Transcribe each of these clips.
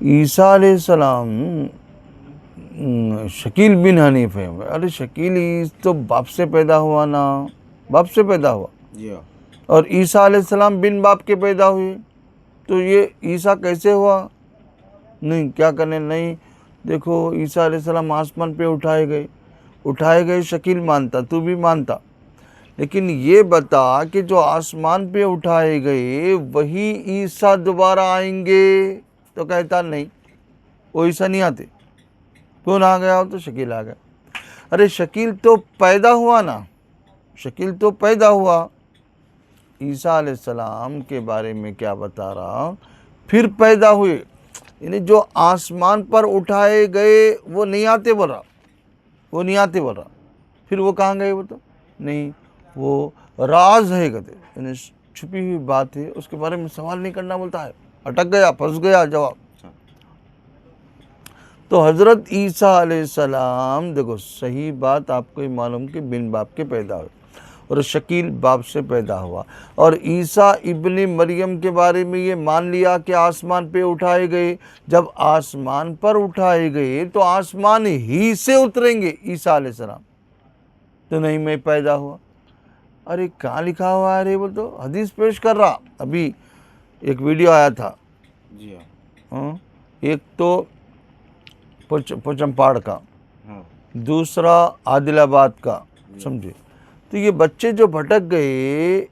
عیسیٰ علیہ السلام شکیل بن حنیف ہے. ارے شکیل تو باپ سے پیدا ہوا نا, باپ سے پیدا ہوا, اور عیسیٰ علیہ السلام بن باپ کے پیدا ہوئے, تو یہ عیسیٰ کیسے ہوا؟ نہیں کیا کرنے, نہیں دیکھو عیسیٰ علیہ السلام آسمان پہ اٹھائے گئے شکیل مانتا, تو بھی مانتا, لیکن یہ بتا کہ جو آسمان پہ اٹھائے گئے وہی عیسیٰ دوبارہ آئیں گے؟ تو کہتا نہیں, وہ عیسیٰ نہیں آتے. کون آ گیا ہو؟ تو شکیل آ گیا. ارے شکیل تو پیدا ہوا نا, شکیل تو پیدا ہوا. عیسیٰ علیہ السلام کے بارے میں کیا بتا رہا ہوں, پھر پیدا ہوئے, یعنی جو آسمان پر اٹھائے گئے وہ نہیں آتے بول رہا, وہ نہیں آتے بول رہا. پھر وہ کہاں گئے؟ وہ تو نہیں, وہ راز ہے کہتے, یعنی چھپی ہوئی بات ہے, اس کے بارے میں سوال نہیں کرنا بولتا ہے. اٹک گیا, پھنس گیا جواب. تو حضرت عیسیٰ علیہ السلام دیکھو صحیح بات آپ کو معلوم کہ بن باپ کے پیدا ہوئے, اور شکیل باپ سے پیدا ہوا. اور عیسیٰ ابن مریم کے بارے میں یہ مان لیا کہ آسمان پہ اٹھائے گئے. جب آسمان پر اٹھائے گئے تو آسمان ہی سے اتریں گے عیسیٰ علیہ السلام, تو نہیں میں پیدا ہوا. ارے کہاں لکھا ہوا ہے؟ بول تو حدیث پیش کر رہا. ابھی ایک ویڈیو آیا تھا, ایک تو پوچمپاڑ کا, دوسرا عادل آباد کا, سمجھے. تو یہ بچے جو بھٹک گئے,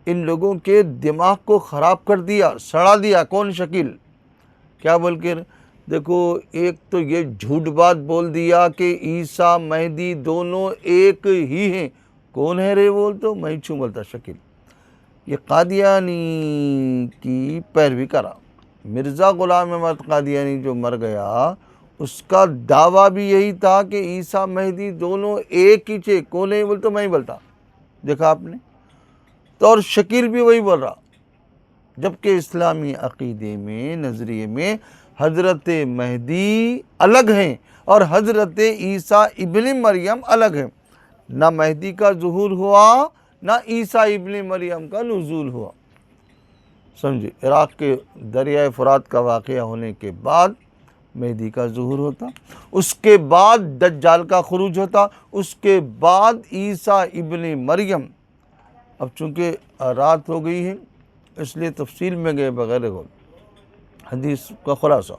ان لوگوں کے دماغ کو خراب کر دیا, سڑا دیا. کون؟ شکیل. کیا بول کر دیکھو, ایک تو یہ جھوٹ بات بول دیا کہ عیسیٰ مہدی دونوں ایک ہی ہیں. کون ہے رے؟ بول تو میں چھوں بولتا شکیل. یہ قادیانی کی پیروی کرا. مرزا غلام احمد قادیانی جو مر گیا, اس کا دعویٰ بھی یہی تھا کہ عیسیٰ مہدی دونوں ایک ہی تھے. کون ہے بول تو میں بولتا. دیکھا آپ نے, تو اور شکیل بھی وہی بول رہا. جبکہ اسلامی عقیدے میں, نظریے میں حضرت مہدی الگ ہیں اور حضرت عیسیٰ ابن مریم الگ ہیں. نہ مہدی کا ظہور ہوا, نہ عیسیٰ ابن مریم کا نزول ہوا. سمجھے. عراق کے دریائے فرات کا واقعہ ہونے کے بعد مہدی کا ظہور ہوتا, اس کے بعد دجال کا خروج ہوتا, اس کے بعد عیسیٰ ابن مریم. اب چونکہ رات ہو گئی ہے اس لیے تفصیل میں گئے بغیر غور. حدیث کا خلاصہ,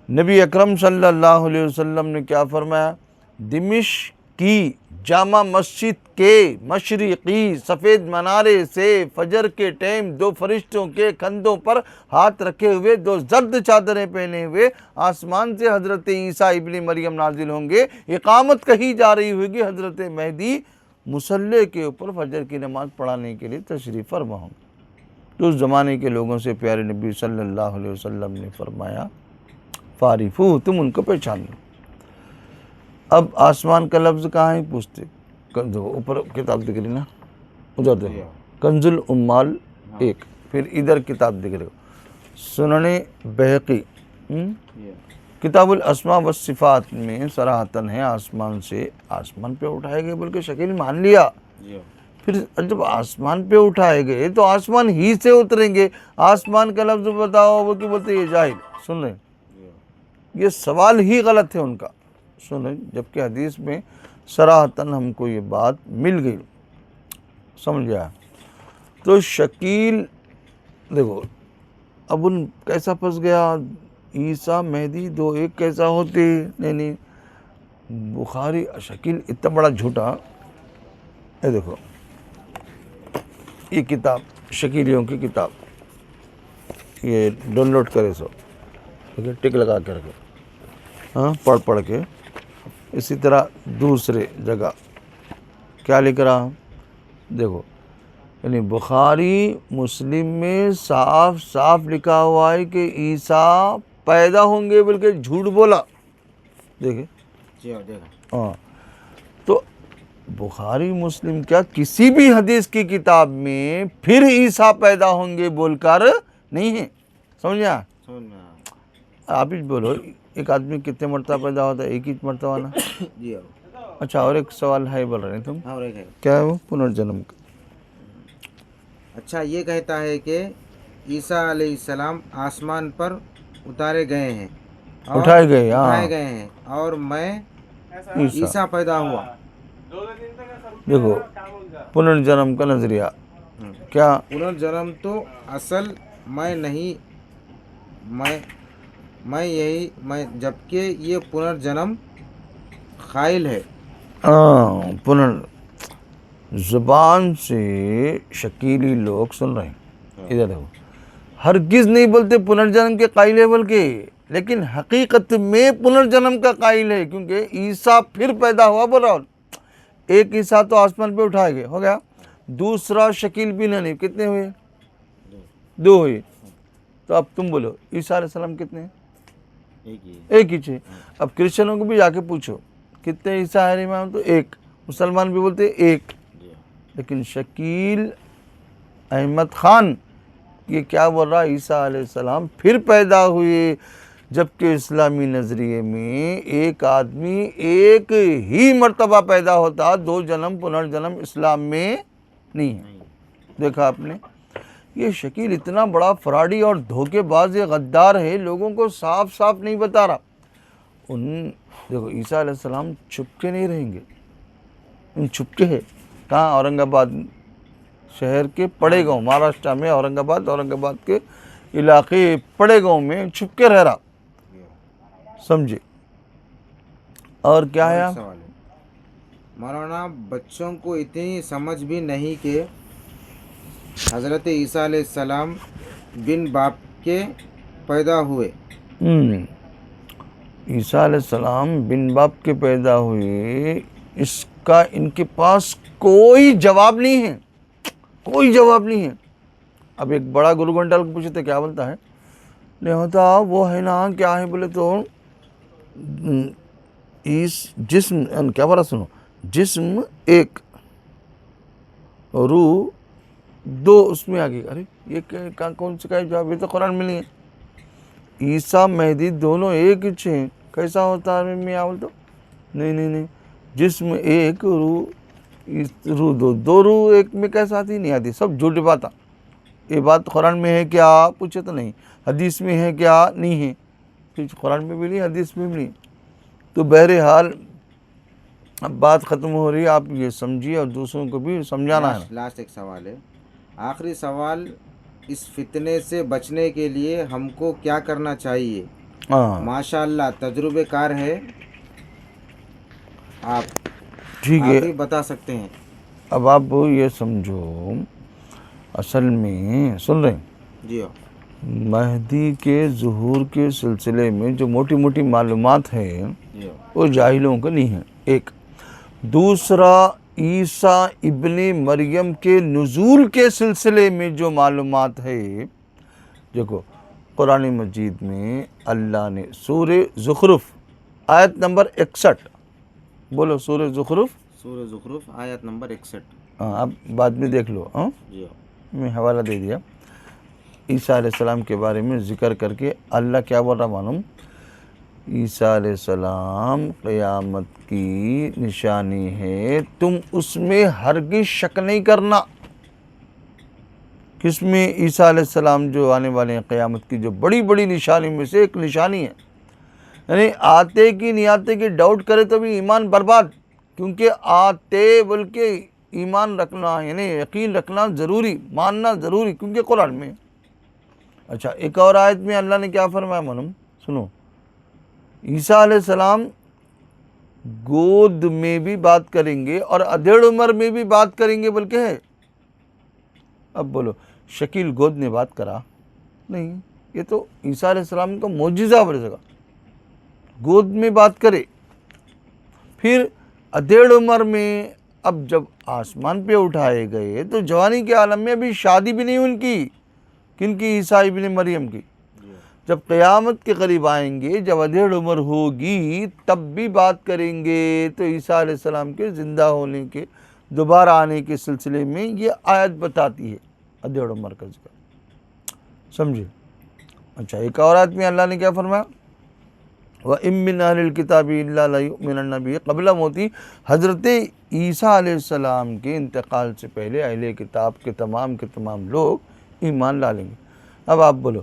نبی اکرم صلی اللہ علیہ وسلم نے کیا فرمایا؟ دمشق کی جامع مسجد کے مشرقی سفید منارے سے فجر کے ٹائم دو فرشتوں کے کندھوں پر ہاتھ رکھے ہوئے, دو زرد چادریں پہنے ہوئے آسمان سے حضرت عیسیٰ ابن مریم نازل ہوں گے. اقامت کہی جا رہی ہوگی, حضرت مہدی مصلی کے اوپر فجر کی نماز پڑھانے کے لیے تشریف فرما ہوں گے. تو اس زمانے کے لوگوں سے پیارے نبی صلی اللہ علیہ وسلم نے فرمایا فارفو, تم ان کو پہچان لو. اب آسمان کا لفظ کہاں ہے پوچھتے, اوپر کتاب دکھ رہی نا, ادھر دیکھو کنز العمال ایک, پھر ادھر کتاب دکھ رہی ہو سنن بہقی, کتاب الاسماء والصفات میں صراحتاً ہے آسمان سے, آسمان پہ اٹھائے گئے بلکہ شکیل مان لیا. پھر جب آسمان پہ اٹھائے گئے تو آسمان ہی سے اتریں گے. آسمان کا لفظ بتاؤ, وہ کیوں بولتے یہ جاہل. سن رہے, یہ سوال ہی غلط ہے ان کا. سنیں, جبکہ حدیث میں صراحتاً ہم کو یہ بات مل گئی, سمجھا. تو شکیل دیکھو اب ان کیسا پھنس گیا, عیسیٰ مہدی دو ایک کیسا ہوتے؟ نہیں, بخاری. شکیل اتنا بڑا جھوٹا. یہ دیکھو یہ کتاب شکیلیوں کی کتاب, یہ ڈاؤن لوڈ کرے سو, ٹک لگا کر کے, ہاں پڑھ کے. اسی طرح دوسرے جگہ کیا لکھ رہا دیکھو, یعنی بخاری مسلم میں صاف صاف لکھا ہوا ہے کہ عیسیٰ پیدا ہوں گے بلکہ جھوٹ بولا. دیکھیں ہاں, تو بخاری مسلم کیا کسی بھی حدیث کی کتاب میں پھر عیسیٰ پیدا ہوں گے بول کر نہیں ہے. سمجھا؟ آپ ہی بولو, ایک آدمی کتنے مرتبہ پیدا ہوتا ہے؟ ایک ہی مرتبہ نا. اچھا, اور ایک سوال ہے بول رہے ہیں تم, کیا ہے وہ؟ پنرجنم کا. اچھا, یہ کہتا ہے کہ عیسیٰ علیہ السلام آسمان پر اتارے گئے ہیں اٹھائے گئے اٹھائے گئے ہیں اور میں عیسیٰ پیدا ہوا. دیکھو پنرجنم کا نظریہ کیا پنرجنم تو اصل میں نہیں، میں یہی میں، جبکہ یہ پنرجنم خائل ہے. پنر زبان سے شکیلی لوگ سن رہے ہیں، ادھر دیکھو، ہرگز نہیں بولتے پنرجنم کے قائل ہے بلکہ، لیکن حقیقت میں پنرجنم کا قائل ہے، کیونکہ عیسیٰ پھر پیدا ہوا. بولا ایک عیسیٰ تو آسمان پہ اٹھائے گئے، ہو گیا. دوسرا شکیل بن حنیف، کتنے ہوئے؟ 2 ہوئے. تو اب تم بولو عیسیٰ علیہ السلام کتنے ہیں؟ ایک ہی تھے. اب کرسچنوں کو بھی جا کے پوچھو کتنے عیسیٰ علیہ السلام، تو ایک. مسلمان بھی بولتے ایک. لیکن شکیل احمد خان یہ کیا بول رہا؟ عیسیٰ علیہ السلام پھر پیدا ہوئے، جبکہ اسلامی نظریے میں ایک آدمی ایک ہی مرتبہ پیدا ہوتا، 2 جنم پنرجنم اسلام میں نہیں ہے. دیکھا آپ نے، یہ شکیل اتنا بڑا فراڈی اور دھوکے باز غدار ہے، لوگوں کو صاف صاف نہیں بتا رہا. دیکھو عیسیٰ علیہ السلام چھپ کے نہیں رہیں گے، چھپ کے ہے کہاں؟ اورنگ آباد شہر کے پڑے گاؤں، مہاراشٹر میں اورنگ آباد کے علاقے پڑے گاؤں میں چھپ کے رہ رہا. سمجھے؟ اور کیا ہے؟ مولانا بچوں کو اتنی سمجھ بھی نہیں کہ حضرت عیسیٰ علیہ السلام بن باپ کے پیدا ہوئے. عیسیٰ علیہ السلام بن باپ کے پیدا ہوئے، اس کا ان کے پاس کوئی جواب نہیں ہے، کوئی جواب نہیں ہے. اب ایک بڑا گرو گھنٹال کو پوچھے تو کیا بولتا ہے؟ نہیں ہوتا وہ ہے نا، کیا ہے بولے تو جسم کیا بولا سنو، جسم ایک، روح 2، اس میں آگے. ارے یہ کون سے کا جواب؟ یہ تو قرآن میں نہیں ہے. عیسیٰ مہدی دونوں ایک ہی ہیں، کیسا ہوتا ہے میں بول تو نہیں، جسم ایک، روح 2، 2 روح ایک میں کیسا آتی؟ نہیں آتی. سب جھوٹی بات. یہ بات قرآن میں ہے کیا؟ پوچھے تو نہیں. حدیث میں ہے کیا؟ نہیں ہے. قرآن میں بھی نہیں، حدیث میں بھی نہیں. تو بہرحال اب بات ختم ہو رہی ہے، آپ یہ سمجھیے اور دوسروں کو بھی سمجھانا ہے. لاسٹ ایک سوال ہے، آخری سوال، اس فتنے سے بچنے کے لیے ہم کو کیا کرنا چاہیے؟ ماشاء اللہ تجربے کار ہے، آپ ٹھیک ہے، بھی بتا سکتے ہیں. اب آپ یہ سمجھو، اصل میں سن رہے ہیں، جی مہدی کے ظہور کے سلسلے میں جو موٹی موٹی معلومات ہیں وہ جاہلوں کو نہیں ہے. ایک. دوسرا، عیسیٰ ابن مریم کے نزول کے سلسلے میں جو معلومات ہے، دیکھو قرآن مجید میں اللہ نے سورہ زخرف آیت نمبر 61، بولو سورہ زخرف آیت نمبر 61. آپ بعد میں دیکھ لو. میں حوالہ دے دیا. عیسیٰ علیہ السلام کے بارے میں ذکر کر کے اللہ کیا بول رہا معلوم؟ عیسیٰ علیہ السلام قیامت کی نشانی ہے، تم اس میں ہرگز شک نہیں کرنا. کس میں؟ عیسیٰ علیہ السلام جو آنے والے ہیں، قیامت کی جو بڑی بڑی نشانی میں سے ایک نشانی ہے. یعنی آتے کی نہیں آتے کی ڈاؤٹ کرے تو بھی ایمان برباد، کیونکہ آتے بلکہ ایمان رکھنا یعنی یقین رکھنا ضروری، ماننا ضروری، کیونکہ قرآن میں. اچھا، ایک اور آیت میں اللہ نے کیا فرمایا معلوم؟ سنو، عیسیٰ علیہ السلام گود میں بھی بات کریں گے اور ادھیڑ عمر میں بھی بات کریں گے بلکہ ہے. اب بولو شکیل گود نے بات کرا؟ نہیں، یہ تو عیسیٰ علیہ السلام کا معجزہ بڑھ جگہ، گود میں بات کرے. پھر ادھیڑ عمر میں، اب جب آسمان پہ اٹھائے گئے تو جوانی کے عالم میں ابھی شادی بھی نہیں ان کی، کن کی؟ عیسیٰ ابن مریم کی. جب قیامت کے قریب آئیں گے، جب ادھیڑ عمر ہوگی، تب بھی بات کریں گے. تو عیسیٰ علیہ السلام کے زندہ ہونے کے، دوبارہ آنے کے سلسلے میں یہ آیت بتاتی ہے ادھیڑ عمر کا ذکر. سمجھے؟ اچھا، ایک اور آیت میں اللہ نے کیا فرمایا؟ وَإِن مِّنْ أَهْلِ الْكِتَابِ إِلَّا لَيُؤْمِنَنَّ بِهِ قَبْلَ مَوْتِهِ. حضرت عیسیٰ علیہ السلام کے انتقال سے پہلے اہل کتاب کے تمام لوگ ایمان لا لیں گے. اب آپ بولو،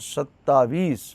27